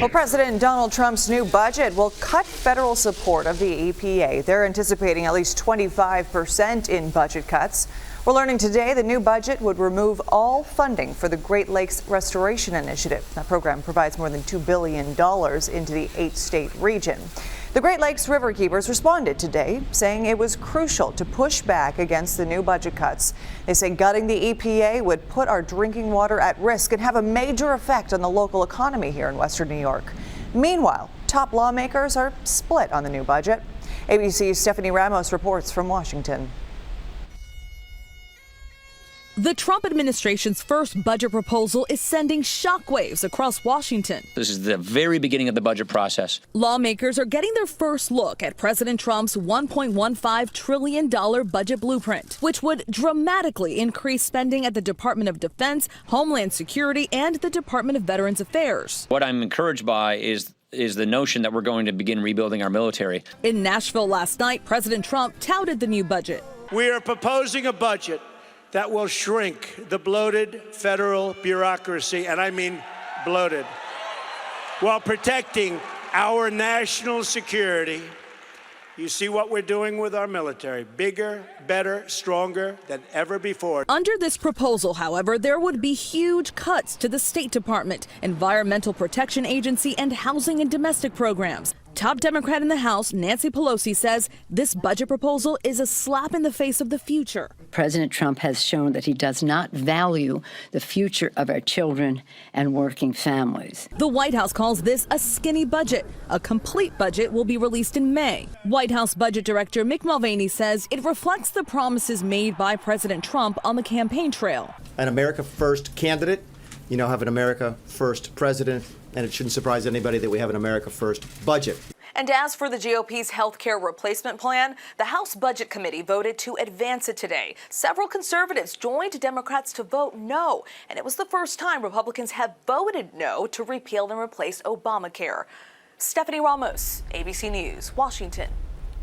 Well, President Donald Trump's new budget will cut federal support of the EPA. They're anticipating at least 25% in budget cuts. We're learning today the new budget would remove all funding for the Great Lakes Restoration Initiative. That program provides more than $2 billion into the 8-state region. The Great Lakes Riverkeepers responded today, saying it was crucial to push back against the new budget cuts. They say gutting the EPA would put our drinking water at risk and have a major effect on the local economy here in Western New York. Meanwhile, top lawmakers are split on the new budget. ABC's Stephanie Ramos reports from Washington. The Trump administration's first budget proposal is sending shockwaves across Washington. This is the very beginning of the budget process. Lawmakers are getting their first look at President Trump's $1.15 trillion budget blueprint, which would dramatically increase spending at the Department of Defense, Homeland Security, and the Department of Veterans Affairs. What I'm encouraged by is the notion that we're going to begin rebuilding our military. In Nashville last night, President Trump touted the new budget. We are proposing a budget that will shrink the bloated federal bureaucracy, and I mean bloated, while protecting our national security. You see what we're doing with our military. Bigger, better, stronger than ever before. Under this proposal, however, there would be huge cuts to the State Department, Environmental Protection Agency, and housing and domestic programs. Top Democrat in the House, Nancy Pelosi, says this budget proposal is a slap in the face of the future. President Trump has shown that he does not value the future of our children and working families. The White House calls this a skinny budget. A complete budget will be released in May. White House Budget Director Mick Mulvaney says it reflects the promises made by President Trump on the campaign trail. An America First candidate, have an America First president, and it shouldn't surprise anybody that we have an America First budget. And as for the GOP's health care replacement plan, the House Budget Committee voted to advance it today. Several conservatives joined Democrats to vote no, and it was the first time Republicans have voted no to repeal and replace Obamacare. Stephanie Ramos, ABC News, Washington.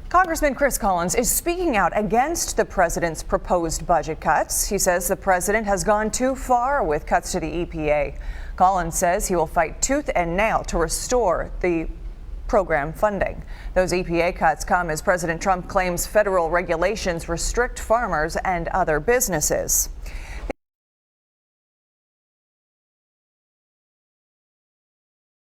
Congressman Chris Collins is speaking out against the president's proposed budget cuts. He says the president has gone too far with cuts to the EPA. Collins says he will fight tooth and nail to restore the program funding. Those EPA cuts come as President Trump claims federal regulations restrict farmers and other businesses.